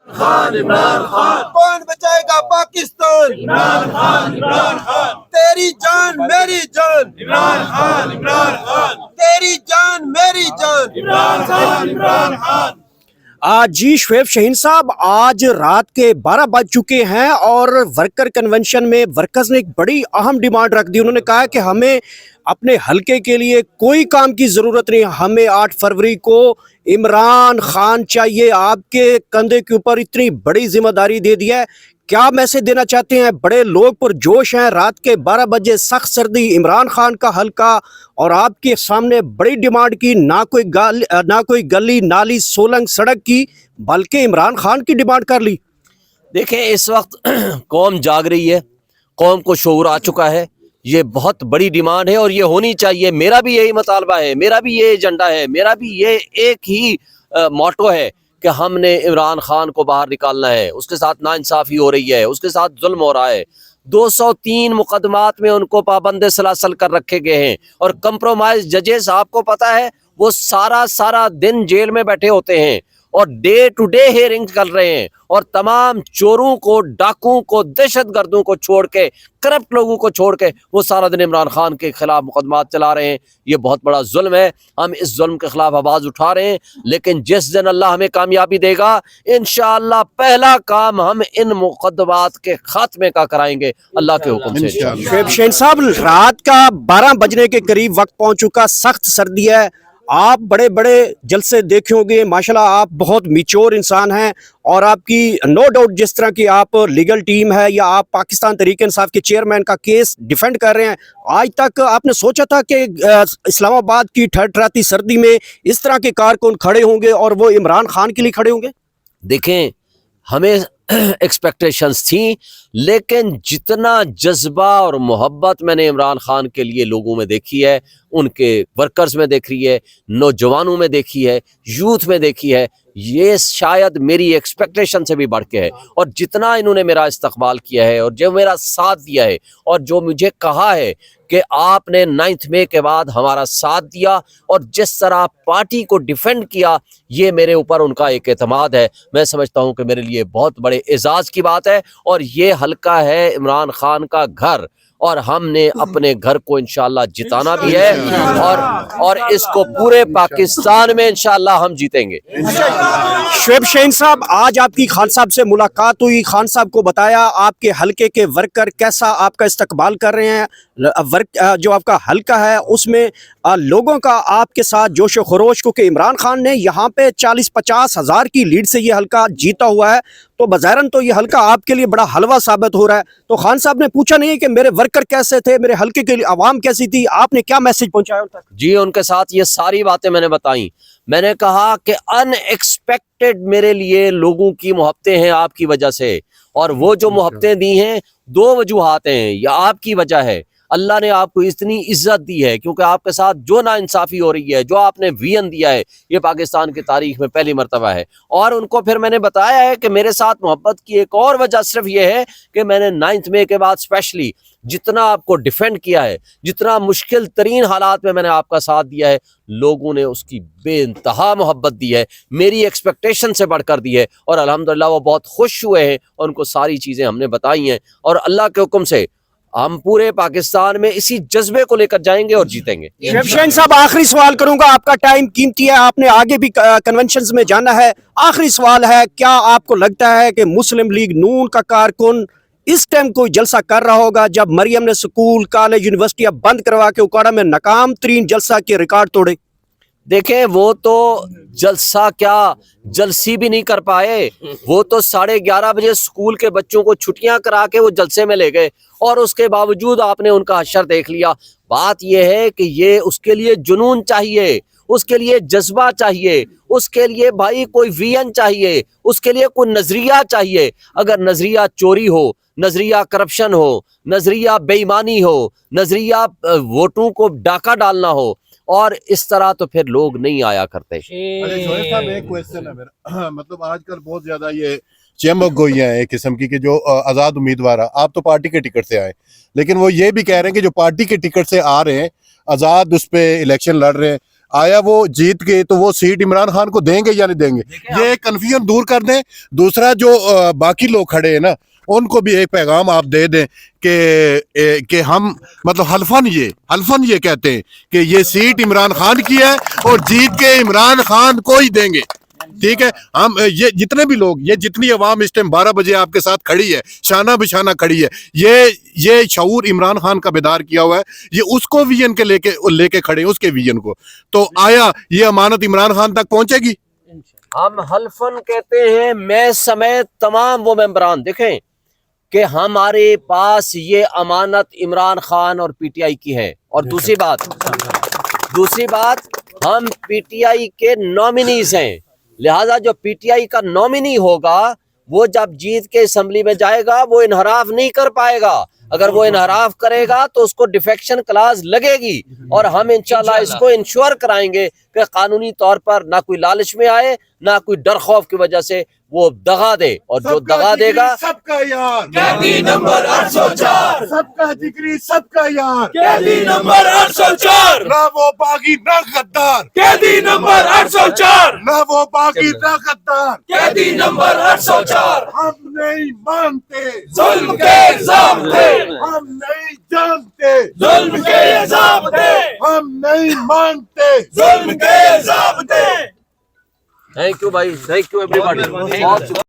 खान इमरान खान, कौन बचाएगा पाकिस्तान? इमरान खान, इमरान खान, तेरी जान मेरी जान, इमरान खान, इमरान खान, तेरी जान मेरी जान, इमरान खान, इमरान खान। जी शुएब शाहीन साहब, आज रात के 12 बज चुके हैं और वर्कर कन्वेंशन में वर्कर्स ने एक बड़ी अहम डिमांड रख दी। उन्होंने कहा कि हमें अपने हलके के लिए कोई काम की ज़रूरत नहीं, हमें 8 फरवरी को इमरान खान चाहिए। आपके कंधे के ऊपर इतनी बड़ी जिम्मेदारी दे दी है, क्या मैसेज देना चाहते हैं? बड़े लोग पुरजोश हैं, रात के 12 बजे सख्त सर्दी, इमरान खान का हलका और आपके सामने बड़ी डिमांड की, ना कोई गली नाली सोलंग सड़क की, बल्कि इमरान खान की डिमांड कर ली। देखें, इस वक्त कौम जाग रही है, कौम को शऊर आ चुका है। ये बहुत बड़ी डिमांड है और ये होनी चाहिए। मेरा भी यही मुतालबा है, मेरा भी ये एजेंडा है, मेरा भी ये एक ही मोटो है कि हमने इमरान खान को बाहर निकालना है। उसके साथ नाइंसाफ़ी हो रही है, उसके साथ जुल्म हो रहा है। 203 मुकदमात में उनको पाबंद सलासल कर रखे गए हैं और कंप्रोमाइज जजेस, आपको पता है, वो सारा दिन जेल में बैठे होते हैं और डे टू डे हियरिंग कर रहे हैं और तमाम चोरों को, डाकुओं को, दहशतगर्दों को छोड़ के, करप्ट लोगों को छोड़ के वो सारा दिन इमरान खान के खिलाफ मुकदमात चला रहे हैं। ये बहुत बड़ा जुल्म है। हम इस जुल्म के खिलाफ आवाज़ उठा रहे हैं, लेकिन जिस दिन अल्लाह हमें कामयाबी देगा, इंशाअल्लाह पहला काम हम इन मुकदमात के खात्मे का कराएंगे अल्लाह के हुक्म से। शुएब शाहीन साहब, रात का 12 बजने के करीब वक्त पहुंच चुका, सख्त सर्दी है, आप बड़े बड़े जलसे देखे होंगे, माशाल्लाह आप बहुत मैच्योर इंसान हैं और आपकी नो डाउट जिस तरह की आप लीगल टीम है या आप पाकिस्तान तहरीक इंसाफ के चेयरमैन का केस डिफेंड कर रहे हैं, आज तक आपने सोचा था कि इस्लामाबाद की ठठराती सर्दी में इस तरह के कारकुन खड़े होंगे और वो इमरान खान के लिए खड़े होंगे? देखें, हमें एक्सपेक्टेशंस थी, लेकिन जितना जज्बा और मोहब्बत मैंने इमरान खान के लिए लोगों में देखी है, उनके वर्कर्स में देख रही है, नौजवानों में देखी है, यूथ में देखी है, ये शायद मेरी एक्सपेक्टेशन से भी बढ़ के है। और जितना इन्होंने मेरा इस्तकबाल किया है और जो मेरा साथ दिया है और जो मुझे कहा है कि आपने 9 मई के बाद हमारा साथ दिया और जिस तरह पार्टी को डिफेंड किया, ये मेरे ऊपर उनका एक एतमाद है। मैं समझता हूँ कि मेरे लिए बहुत बड़े एजाज़ की बात है और ये हल्का है इमरान खान का घर और हमने अपने घर को इंशाअल्लाह जिताना भी है और इसको पूरे पाकिस्तान में इंशाअल्लाह हम जीतेंगे। शुएब शाहीन साहब, आज आपकी खान साहब से मुलाकात हुई, खान साहब को बताया आपके हलके के वर्कर कैसा आपका इस्तकबाल कर रहे हैं, जो आपका हलका है उसमें लोगों का आपके साथ जोश व खरोश, क्योंकि इमरान खान ने यहाँ पे 40-50 हज़ार की लीड से ये हलका जीता हुआ है, तो बज़ाहिरन तो ये हलका आपके लिए बड़ा हलवा साबित हो रहा है। तो खान साहब ने पूछा नहीं है कि मेरे वर्कर कैसे थे, मेरे हलके के लिए आवाम कैसी थी, आपने क्या मैसेज पहुंचाया उन तक? जी, उनके साथ ये सारी बातें मैंने बताई। मैंने कहा कि अनएक्सपेक्टेड मेरे लिए लोगों की मोहब्बतें हैं आपकी वजह से, और वो जो मोहब्बतें दी हैं 2 वजूहात हैं, या आपकी वजह है। अल्लाह ने आपको इतनी इज्जत दी है क्योंकि आपके साथ जो नाइंसाफ़ी हो रही है, जो आपने वियन दिया है, ये पाकिस्तान की तारीख में पहली मर्तबा है। और उनको फिर मैंने बताया है कि मेरे साथ मोहब्बत की एक और वजह सिर्फ ये है कि मैंने 9 मई के बाद स्पेशली जितना आपको डिफेंड किया है, जितना मुश्किल तरीन हालात में मैंने आपका साथ दिया है, लोगों ने उसकी बेइंतहा मोहब्बत दी है, मेरी एक्सपेक्टेशन से बढ़कर दी है और अल्हम्दुलिल्लाह वो बहुत खुश हुए हैं और उनको सारी चीज़ें हमने बताई हैं और अल्लाह के हुक्म से हम पूरे पाकिस्तान में इसी जज्बे को लेकर जाएंगे और जीतेंगे। शुएब शाहीन साहब, आखिरी सवाल करूंगा, आपका टाइम कीमती है, आपने आगे भी कन्वेंशंस में जाना है। आखिरी सवाल है, क्या आपको लगता है कि मुस्लिम लीग नून का कारकुन इस टाइम कोई जलसा कर रहा होगा जब मरियम ने स्कूल, कॉलेज, यूनिवर्सिटियां बंद करवा के उकाड़ा में नाकाम तरीन जलसा के रिकॉर्ड तोड़े? देखें, वो तो जलसा क्या, जलसी भी नहीं कर पाए। वो तो 11:30 बजे स्कूल के बच्चों को छुट्टियां करा के वो जलसे में ले गए और उसके बावजूद आपने उनका हशर देख लिया। बात यह है कि ये उसके लिए जुनून चाहिए, उसके लिए जज्बा चाहिए, उसके लिए भाई कोई विजन चाहिए, उसके लिए कोई नजरिया चाहिए। अगर नजरिया चोरी हो, नजरिया करप्शन हो, नजरिया बेईमानी हो, नजरिया वोटों को डाका डालना हो, और इस तरह तो फिर लोग नहीं आया करते। अरे शोएब साहब, एक क्वेश्चन है मेरा। मतलब आजकल बहुत ज्यादा ये चमक गोइयां हैं एक किस्म की कि जो आजाद उम्मीदवार है, आप तो पार्टी के टिकट से आए, लेकिन वो ये भी कह रहे हैं कि जो पार्टी के टिकट से आ रहे हैं आजाद, उस पे इलेक्शन लड़ रहे हैं, آیا وہ جیت کے تو وہ سیٹ عمران خان کو دیں گے یا نہیں دیں گے؟ یہ کنفیوژن دور کر دیں. دوسرا جو باقی لوگ کھڑے ہیں نا ان کو بھی ایک پیغام آپ دے دیں کہ ہم مطلب حلفاً یہ کہتے ہیں کہ یہ سیٹ عمران خان کی ہے اور جیت کے عمران خان کو ہی دیں گے. ٹھیک ہے. ہم یہ جتنے بھی لوگ یہ جتنی عوام اس ٹائم 12 بجے آپ کے ساتھ کھڑی ہے شانہ بشانہ کھڑی ہے یہ شعور عمران خان کا بیدار کیا ہوا ہے. یہ اس کو ویژن کے لے کے کھڑے ہیں اس کے ویژن کو. تو آیا یہ امانت عمران خان تک پہنچے گی؟ ہم حلفن کہتے ہیں میں سمیت تمام وہ ممبران دیکھیں کہ ہمارے پاس یہ امانت عمران خان اور پی ٹی آئی کی ہے. اور دوسری بات ہم پی ٹی آئی کے نومینیز ہیں. لہذا جو پی ٹی آئی کا نومینی ہوگا وہ جب جیت کے اسمبلی میں جائے گا وہ انحراف نہیں کر پائے گا. اگر وہ انحراف کرے گا تو اس کو ڈیفیکشن کلاز لگے گی اور ہم انشاءاللہ اس کو انشور کرائیں گے کہ قانونی طور پر نہ کوئی لالچ میں آئے نہ کوئی ڈر خوف کی وجہ سے وہ دغا دے. اور جو دغا دے گا سب کا یار قیدی نمبر 804 سب کا جگری سب کا یار قیدی نمبر 804 نہ وہ باغی نہ غدار قیدی نمبر 804 نہ وہ باغی نہ غدار قیدی نمبر 804 ہم نہیں مانتے ظلم کے ضابطے ہم نہیں جانتے ظلم کے ضابطے ہم نہیں مانتے ظلم کے ضابطے. تھینک یو بھائی, تھینک یو ایوری باڈی.